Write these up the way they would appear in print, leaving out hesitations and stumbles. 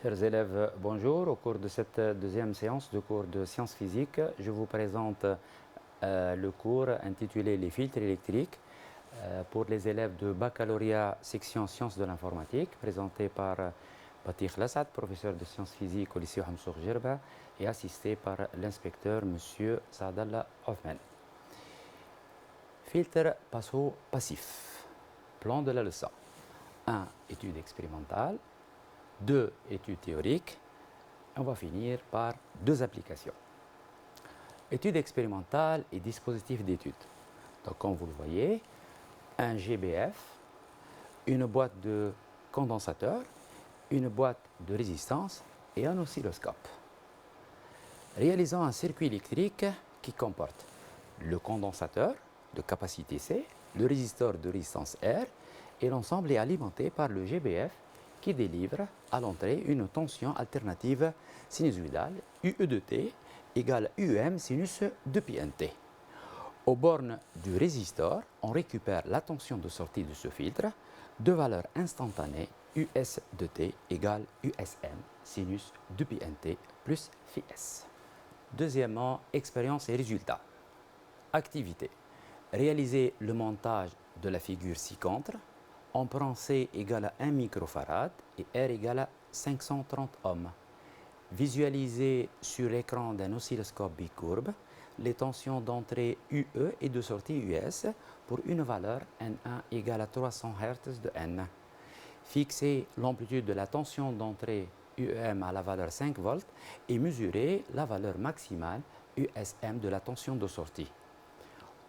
Chers élèves, bonjour. Au cours de cette deuxième séance de cours de sciences physiques, je vous présente le cours intitulé Les filtres électriques pour les élèves de baccalauréat section sciences de l'informatique, présenté par Bati Khlassat, professeur de sciences physiques au lycée Hamsour Gerba, et assisté par l'inspecteur M. Saadallah Othman. Filtre passo-passif. Plan de la leçon. 1. Étude expérimentale. 2. Études théoriques. On va finir par 2 applications. Étude expérimentale et dispositif d'étude. Donc, comme vous le voyez, un GBF, une boîte de condensateur, une boîte de résistance et un oscilloscope. Réalisons un circuit électrique qui comporte le condensateur de capacité C, le résisteur de résistance R, et l'ensemble est alimenté par le GBF qui délivre à l'entrée une tension alternative sinusoïdale UE de T égale UM sinus de πnt. Aux bornes du résisteur, on récupère la tension de sortie de ce filtre de valeur instantanée US de T égale USM sinus de πnt plus φs. Deuxièmement, expérience et résultats. Activité. Réaliser le montage de la figure ci-contre. On prend C égale à 1 microfarad et R égale à 530 ohms. Visualiser sur l'écran d'un oscilloscope bicourbe les tensions d'entrée UE et de sortie US pour une valeur N1 égale à 300 Hz de N. Fixer l'amplitude de la tension d'entrée UEM à la valeur 5 volts et mesurer la valeur maximale USM de la tension de sortie.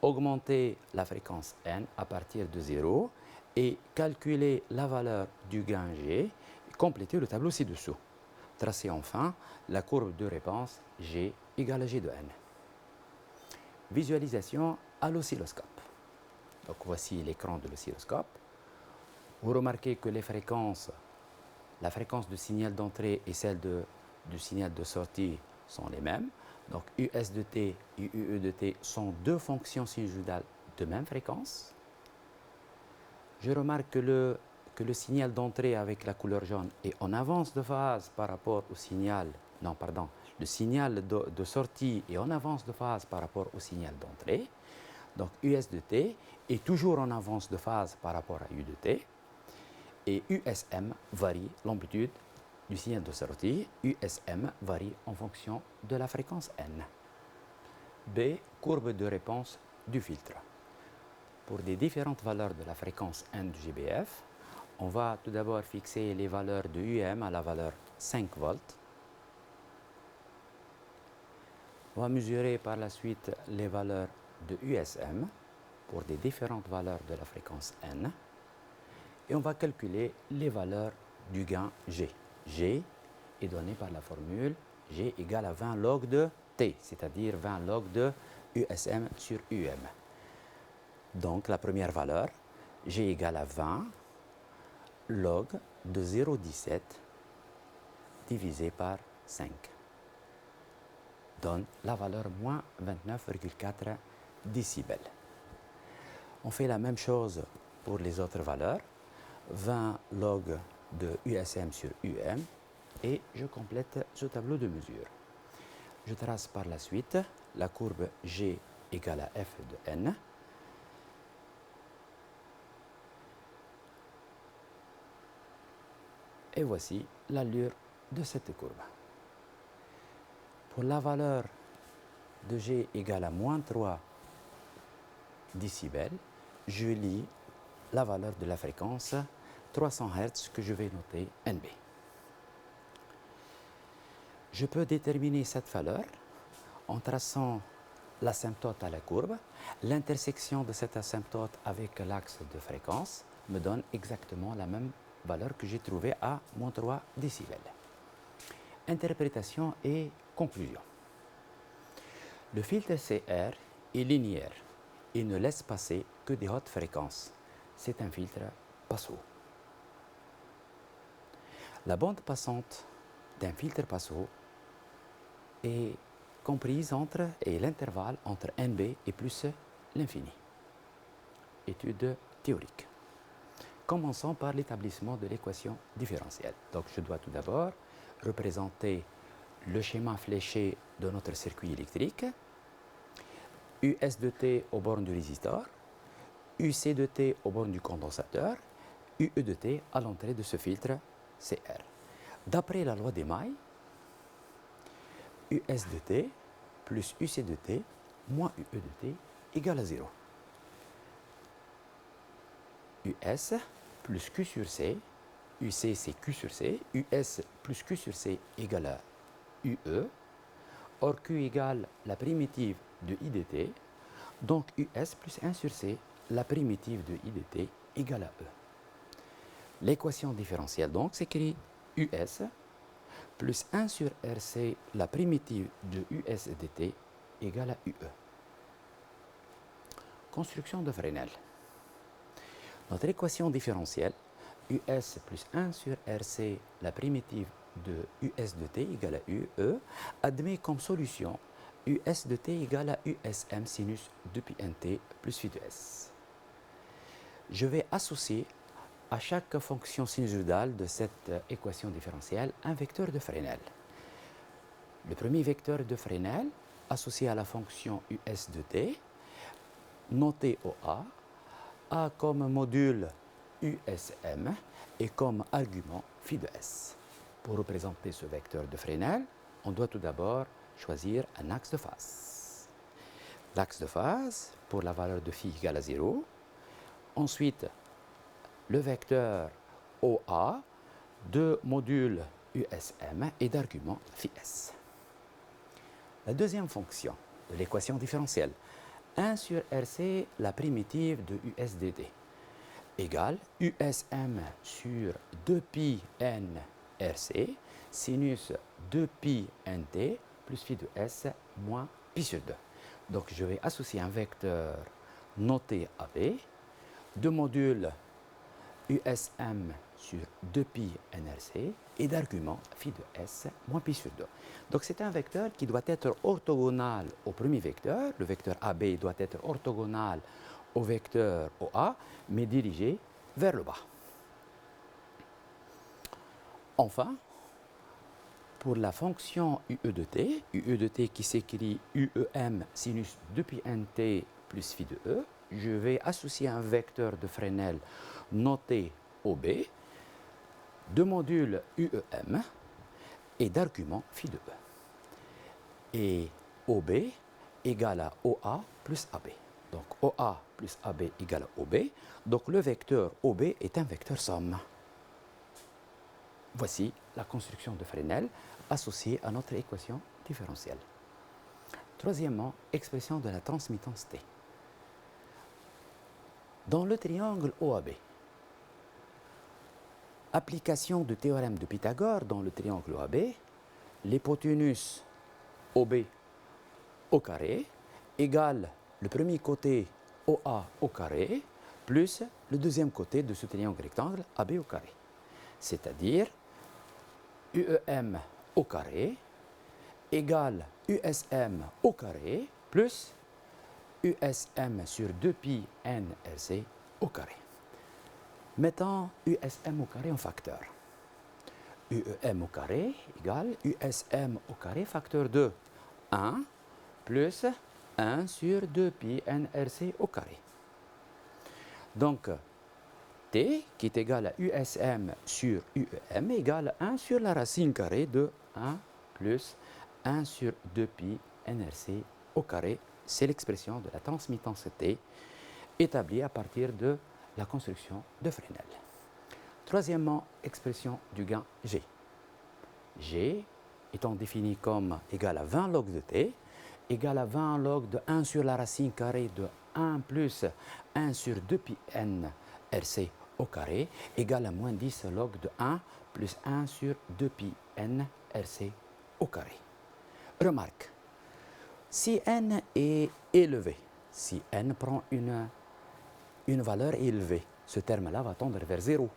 Augmenter la fréquence N à partir de 0 et calculer la valeur du gain G et compléter le tableau ci-dessous. Tracer enfin la courbe de réponse G égale à G de N. Visualisation à l'oscilloscope. Donc voici l'écran de l'oscilloscope. Vous remarquez que les fréquences, la fréquence du signal d'entrée et celle du signal de sortie sont les mêmes. Donc US de T et UE de T sont deux fonctions sinusoïdales de même fréquence. Je remarque que le signal d'entrée avec la couleur jaune est en avance de phase par rapport au signal, le signal de sortie est en avance de phase par rapport au signal d'entrée. Donc US de T est toujours en avance de phase par rapport à U de T. Et USM varie l'amplitude du signal de sortie. USM varie en fonction de la fréquence N. B. Courbe de réponse du filtre. Pour des différentes valeurs de la fréquence N du GBF, on va tout d'abord fixer les valeurs de UM à la valeur 5 volts. On va mesurer par la suite les valeurs de USM pour des différentes valeurs de la fréquence N. Et on va calculer les valeurs du gain G. G est donné par la formule G égale à 20 log de T, c'est-à-dire 20 log de USM sur UM. Donc la première valeur, G égale à 20 log de 0,17 divisé par 5, donne la valeur moins 29,4 décibels. On fait la même chose pour les autres valeurs, 20 log de USM sur UM, et je complète ce tableau de mesure. Je trace par la suite la courbe G égale à F de N. Et voici l'allure de cette courbe. Pour la valeur de G égale à moins 3 décibels, je lis la valeur de la fréquence 300 Hz que je vais noter NB. Je peux déterminer cette valeur en traçant l'asymptote à la courbe. L'intersection de cette asymptote avec l'axe de fréquence me donne exactement la même valeur que j'ai trouvée à moins 3 décibels. Interprétation et conclusion. Le filtre CR est linéaire et ne laisse passer que des hautes fréquences. C'est un filtre passo. La bande passante d'un filtre passo est comprise entre l'intervalle entre NB et plus l'infini. Étude théorique. Commençons par l'établissement de l'équation différentielle. Donc je dois tout d'abord représenter le schéma fléché de notre circuit électrique. US de T aux bornes du résisteur, UC de T aux bornes du condensateur, UE de T à l'entrée de ce filtre CR. D'après la loi des mailles, US de T plus UC de T moins UE de T égale à 0. US plus Q sur C, UC c'est Q sur C, US plus Q sur C égale à UE, or Q égale la primitive de I de T, donc US plus 1 sur C, la primitive de I de T égale à E. L'équation différentielle donc s'écrit US plus 1 sur RC, la primitive de US dt égale à UE. Construction de Fresnel. Notre équation différentielle, US plus 1 sur RC, la primitive de US de t égale à UE, admet comme solution US de t égale à USM sinus de pi nt plus phi de s. Je vais associer à chaque fonction sinusoïdale de cette équation différentielle un vecteur de Fresnel. Le premier vecteur de Fresnel, associé à la fonction US de t, noté au a comme module USM et comme argument phi de s. Pour représenter ce vecteur de Fresnel, on doit tout d'abord choisir un axe de phase. L'axe de phase pour la valeur de phi égale à 0. Ensuite, le vecteur OA de module USM et d'argument phi s. La deuxième fonction de l'équation différentielle, 1 sur RC, la primitive de US dt, égale USM sur 2pi n RC, sinus 2pi nt plus phi de s moins pi sur 2. Donc je vais associer un vecteur noté AB de module USM sur 2pi nRC et d'argument phi de s moins pi sur 2. Donc c'est un vecteur qui doit être orthogonal au premier vecteur. Le vecteur AB doit être orthogonal au vecteur OA, mais dirigé vers le bas. Enfin, pour la fonction UE de t qui s'écrit UEM sinus 2pi nt plus phi de e, je vais associer un vecteur de Fresnel noté OB de module UEM et d'argument phi de e. Et OB égale à OA plus AB. Donc OA plus AB égale à OB. Donc le vecteur OB est un vecteur somme. Voici la construction de Fresnel associée à notre équation différentielle. Troisièmement, expression de la transmittance T. Dans le triangle OAB, application du théorème de Pythagore dans le triangle OAB, l'hypoténuse OB au carré égale le premier côté OA au carré plus le deuxième côté de ce triangle rectangle AB au carré. C'est-à-dire UEM au carré égale USM au carré plus USM sur 2pi nRC au carré. Mettons USM au carré en facteur. UEM au carré égale USM au carré facteur de 1 plus 1 sur 2pi nRC au carré. Donc, T qui est égal à USM sur UEM égale 1 sur la racine carrée de 1 plus 1 sur 2pi nRC au carré. C'est l'expression de la transmittance T établie à partir de la construction de Fresnel. Troisièmement, expression du gain G. G étant défini comme égal à 20 log de T, égal à 20 log de 1 sur la racine carrée de 1 plus 1 sur 2pi n RC au carré, égal à moins 10 log de 1 plus 1 sur 2pi n RC au carré. Remarque, si n est élevé, si n prend une valeur élevée, ce terme-là va tendre vers 0.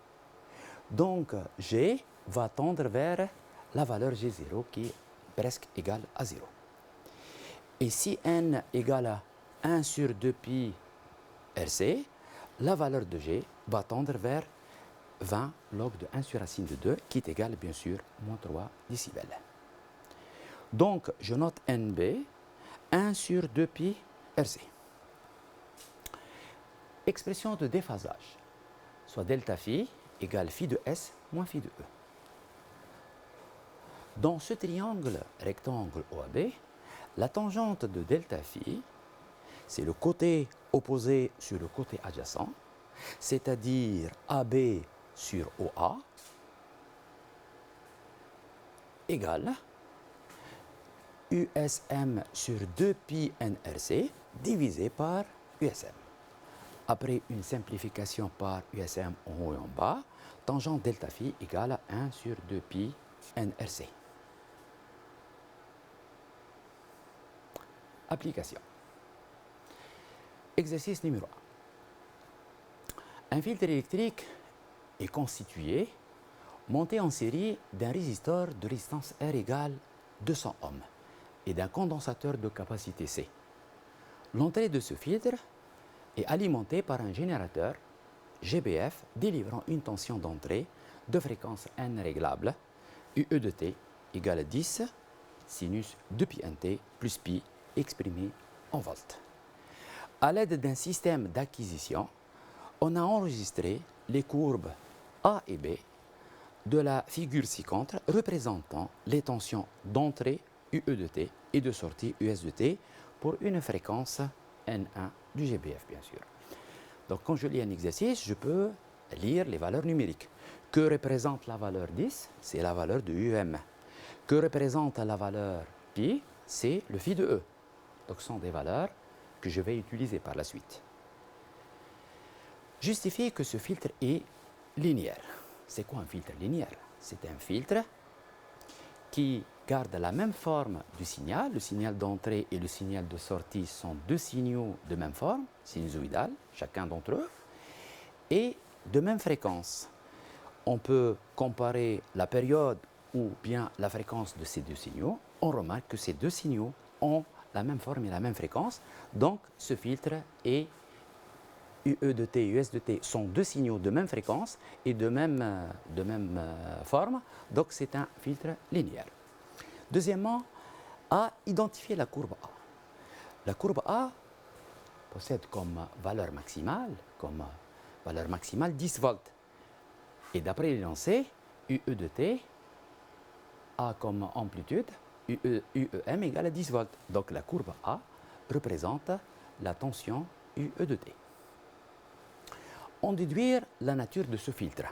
Donc, G va tendre vers la valeur G0 qui est presque égale à 0. Et si n égale à 1 sur 2pi RC, la valeur de G va tendre vers 20 log de 1 sur racine de 2, qui est égal, bien sûr, moins 3 décibels. Donc, je note NB, 1 sur 2 pi RC. Expression de déphasage, soit delta phi égale phi de S moins phi de E. Dans ce triangle rectangle OAB, la tangente de delta phi, c'est le côté opposé sur le côté adjacent, c'est-à-dire AB sur OA, égale USM sur 2pi NRC divisé par USM. Après une simplification par USM en haut et en bas, tangente delta phi égale à 1 sur 2pi NRC. Application. Exercice numéro 1. Un filtre électrique est constitué, monté en série d'un résisteur de résistance R égale 200 ohms et d'un condensateur de capacité C. L'entrée de ce filtre est alimentée par un générateur GBF délivrant une tension d'entrée de fréquence N réglable, UE de T égale 10 sinus 2pi NT plus pi exprimé en volts. À l'aide d'un système d'acquisition, on a enregistré les courbes A et B de la figure ci-contre représentant les tensions d'entrée UE de T et de sortie US de T pour une fréquence N1 du GBF, bien sûr. Donc, quand je lis un exercice, je peux lire les valeurs numériques. Que représente la valeur 10? C'est la valeur de UM. Que représente la valeur pi? C'est le phi de E. Donc, ce sont des valeurs que je vais utiliser par la suite. Justifier que ce filtre est linéaire. C'est quoi un filtre linéaire? C'est un filtre qui garde la même forme du signal. Le signal d'entrée et le signal de sortie sont deux signaux de même forme, sinusoïdale, chacun d'entre eux, et de même fréquence. On peut comparer la période ou bien la fréquence de ces deux signaux. On remarque que ces deux signaux ont la même forme et la même fréquence. Donc, ce filtre est UE de T et US de T sont deux signaux de même fréquence et de même forme. Donc, c'est un filtre linéaire. Deuxièmement, à identifier la courbe A. La courbe A possède comme valeur maximale 10 volts. Et d'après l'énoncé, UE de T a comme amplitude UEM égale à 10 volts. Donc la courbe A représente la tension UE de T. On déduire la nature de ce filtre.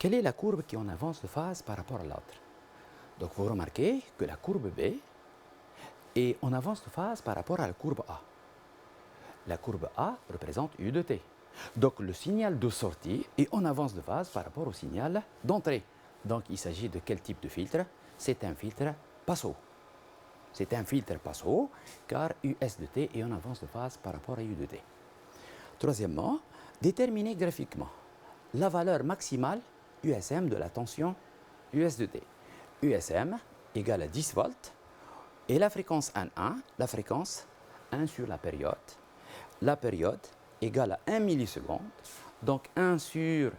Quelle est la courbe qui en avance de phase par rapport à l'autre? Donc vous remarquez que la courbe B est en avance de phase par rapport à la courbe A. La courbe A représente U de T. Donc le signal de sortie est en avance de phase par rapport au signal d'entrée. Donc il s'agit de quel type de filtre? C'est un filtre passe-haut. C'est un filtre passe-haut car US de T est en avance de phase par rapport à U de T. Troisièmement, déterminer graphiquement la valeur maximale USM de la tension US de T. USM égale à 10 volts et la fréquence N1, la fréquence 1 sur la période égale à 1 milliseconde, donc 1 sur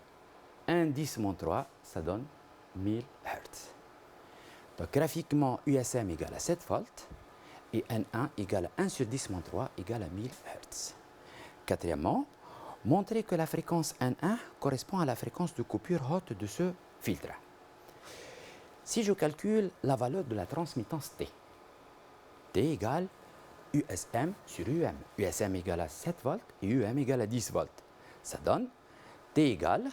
1 10 moins 3, ça donne 1000 Hz. Donc graphiquement, USM égale à 7 volts et N1 égale à 1 sur 10 moins 3 égale à 1000 Hz. Quatrièmement, montrer que la fréquence N1 correspond à la fréquence de coupure haute de ce filtre. Si je calcule la valeur de la transmittance T, T égale USM sur UM. USM égale à 7 volts et UM égale à 10 volts. Ça donne T égale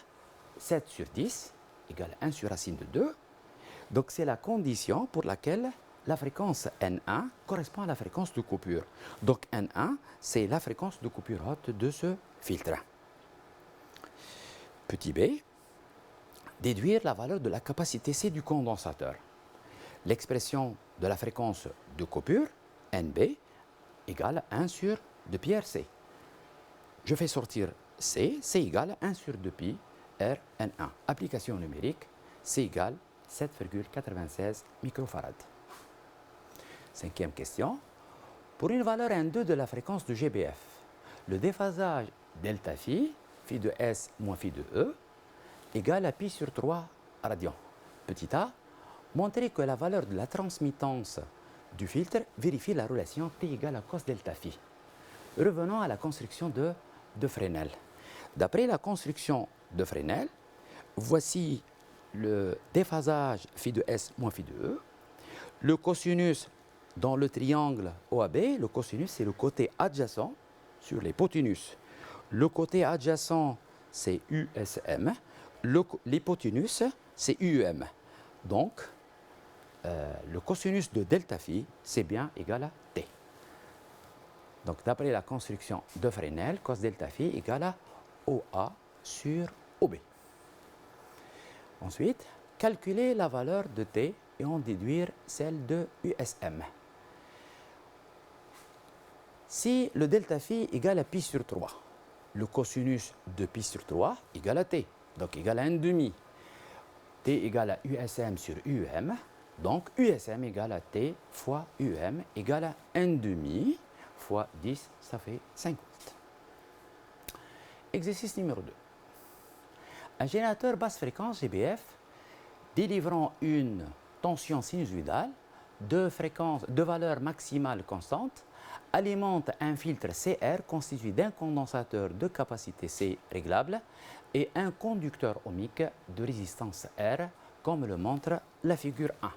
7 sur 10 égale 1 sur racine de 2. Donc c'est la condition pour laquelle la fréquence N1 correspond à la fréquence de coupure. Donc N1, c'est la fréquence de coupure haute de ce filtre. Petit b, déduire la valeur de la capacité C du condensateur. L'expression de la fréquence de coupure, NB, égale à 1 sur 2pi RC. Je fais sortir C, C égale à 1 sur 2pi RN1. Application numérique, C égale 7,96 microfarad. Cinquième question. Pour une valeur N2 de la fréquence de GBF, le déphasage delta phi phi de S moins phi de E égale à pi sur 3 radians. Petit a, montrer que la valeur de la transmittance du filtre vérifie la relation T égale à cos delta phi. Revenons à la construction de Fresnel. D'après la construction de Fresnel, voici le déphasage phi de S moins phi de E. Le cosinus dans le triangle OAB, le cosinus c'est le côté adjacent sur l'hypoténuse. Le côté adjacent c'est USM, l'hypoténuse c'est UM. Donc, le cosinus de delta phi c'est bien égal à T. Donc, d'après la construction de Fresnel, cos delta phi égale à OA sur OB. Ensuite, calculer la valeur de T et en déduire celle de USM. Si le delta phi égale à pi sur 3, le cosinus de pi sur 3 égale à T, donc égale à 1,5. T égale à USM sur UM, donc USM égale à T fois UM égale à 1,5 fois 10, ça fait 50. Exercice numéro 2. Un générateur basse fréquence GBF délivrant une tension sinusoïdale de valeur maximale constante alimente un filtre CR constitué d'un condensateur de capacité C réglable et un conducteur ohmique de résistance R, comme le montre la figure 1.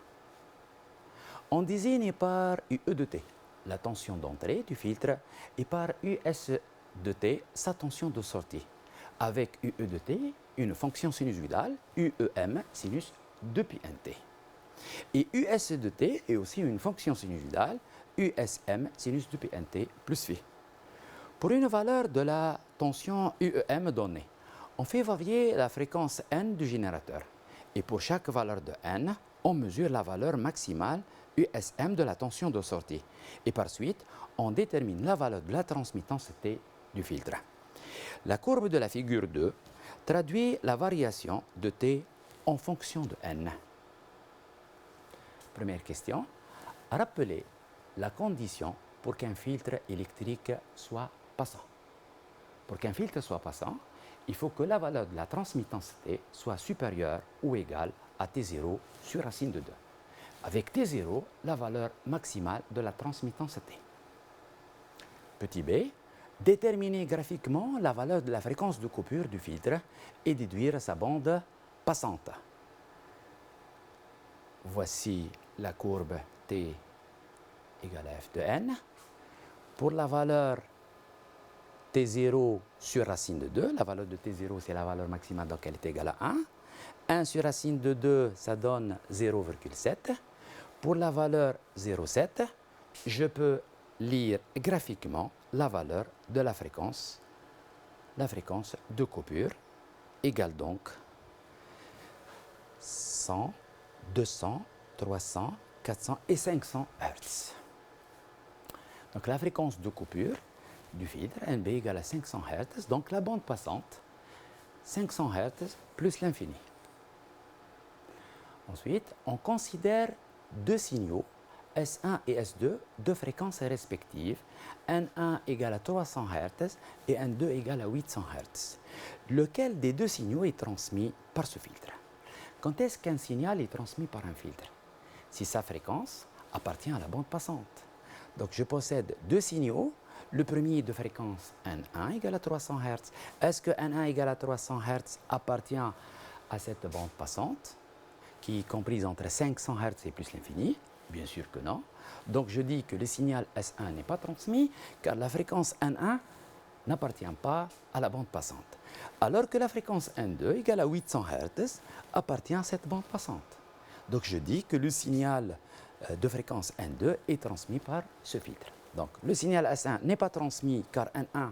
On désigne par UE de T la tension d'entrée du filtre et par US de T sa tension de sortie, avec UE de T une fonction sinusoïdale, UEM sinus de pi nt. Et US de T est aussi une fonction sinusoïdale, USM sinus de pi nt plus phi. Pour une valeur de la tension UEM donnée, on fait varier la fréquence N du générateur. Et pour chaque valeur de N, on mesure la valeur maximale USM de la tension de sortie. Et par suite, on détermine la valeur de la transmittance T du filtre. La courbe de la figure 2 traduit la variation de T en fonction de N. Première question. Rappelez la condition pour qu'un filtre électrique soit passant. Pour qu'un filtre soit passant, il faut que la valeur de la transmittance T soit supérieure ou égale à T0 sur racine de 2. Avec T0, la valeur maximale de la transmittance T. Petit b, déterminer graphiquement la valeur de la fréquence de coupure du filtre et déduire sa bande passante. Voici la courbe T égale à f de n. Pour la valeur T0 sur racine de 2, la valeur de T0 c'est la valeur maximale, donc elle est égale à 1. 1 sur racine de 2, ça donne 0,7. Pour la valeur 0,7, je peux lire graphiquement la valeur de la fréquence de coupure, égale donc 100, 200, 300, 400 et 500 Hz. Donc la fréquence de coupure du filtre NB égale à 500 Hz, donc la bande passante 500 Hz plus l'infini. Ensuite, on considère deux signaux S1 et S2 de fréquences respectives, N1 égale à 300 Hz et N2 égale à 800 Hz. Lequel des deux signaux est transmis par ce filtre? Quand est-ce qu'un signal est transmis par un filtre? Si sa fréquence appartient à la bande passante. Donc je possède deux signaux. Le premier de fréquence N1 égale à 300 Hz. Est-ce que N1 égale à 300 Hz appartient à cette bande passante qui est comprise entre 500 Hz et plus l'infini? Bien sûr que non. Donc je dis que le signal S1 n'est pas transmis car la fréquence N1 n'appartient pas à la bande passante. Alors que la fréquence N2 égale à 800 Hz appartient à cette bande passante. Donc je dis que le signal de fréquence N2 est transmis par ce filtre. Donc le signal S1 n'est pas transmis car N1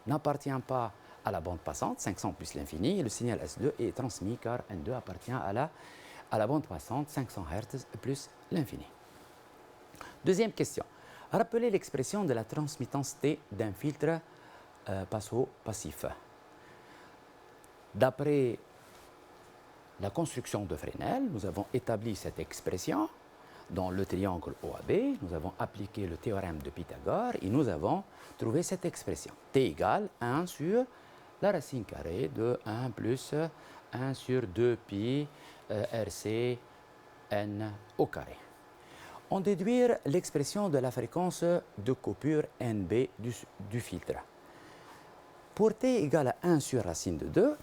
n'appartient pas à la bande passante, 500 plus l'infini, et le signal S2 est transmis car N2 appartient à la bande passante, 500 Hz plus l'infini. Deuxième question. Rappelez l'expression de la transmittance T d'un filtre passo-passif. D'après la construction de Fresnel, nous avons établi cette expression dans le triangle OAB, nous avons appliqué le théorème de Pythagore et nous avons trouvé cette expression. T égale 1 sur la racine carrée de 1 plus 1 sur 2 pi RC n au carré. On déduit l'expression de la fréquence de coupure NB du filtre. Pour t égale à 1 sur racine de 2,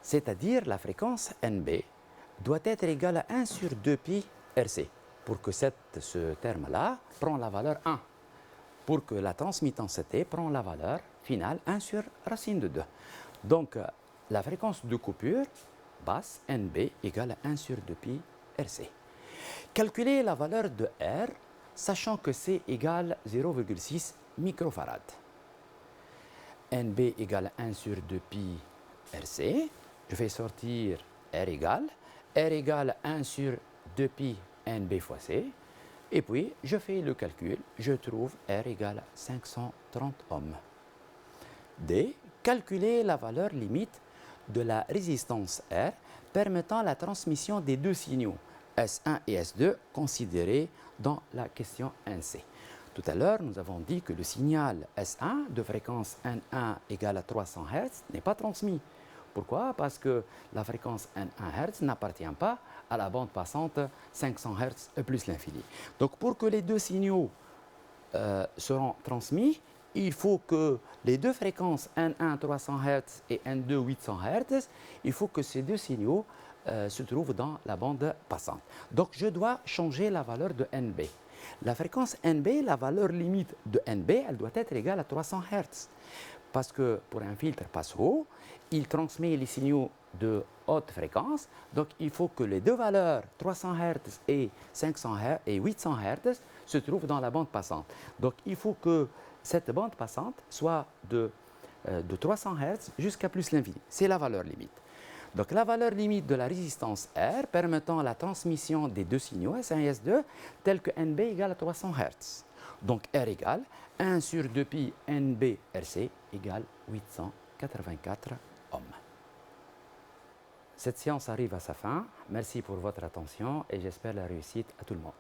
c'est-à-dire la fréquence NB doit être égale à 1 sur 2 pi RC, pour que ce terme-là prend la valeur 1, pour que la transmittance T prend la valeur finale 1 sur racine de 2. Donc, la fréquence de coupure basse NB égale à 1 sur 2 pi RC. Calculez la valeur de R, sachant que C égale 0,6 microfarad. NB égale 1 sur 2 pi RC. Je fais sortir R égale 1 sur 2 pi NB fois C. Et puis, je fais le calcul, je trouve R égale 530 ohms. D. Calculer la valeur limite de la résistance R permettant la transmission des deux signaux S1 et S2 considérés dans la question 1C. Tout à l'heure, nous avons dit que le signal S1 de fréquence N1 égale à 300 Hz n'est pas transmis. Pourquoi? Parce que la fréquence N1 Hz n'appartient pas à la bande passante 500 Hz plus l'infini. Donc pour que les deux signaux seront transmis, il faut que les deux fréquences N1 300 Hz et N2 800 Hz, il faut que ces deux signaux se trouvent dans la bande passante. Donc je dois changer la valeur de NB. La fréquence NB, la valeur limite de NB, elle doit être égale à 300 Hz. Parce que pour un filtre passe-haut, il transmet les signaux de haute fréquence. Donc il faut que les deux valeurs, 300 Hz et 500 Hz et 800 Hz, se trouvent dans la bande passante. Donc il faut que cette bande passante soit de 300 Hz jusqu'à plus l'infini. C'est la valeur limite. Donc la valeur limite de la résistance R permettant la transmission des deux signaux S1 et S2 telle que NB égale à 300 Hz. Donc R égale 1 sur 2 pi NB RC égale 884 ohms. Cette séance arrive à sa fin. Merci pour votre attention et j'espère la réussite à tout le monde.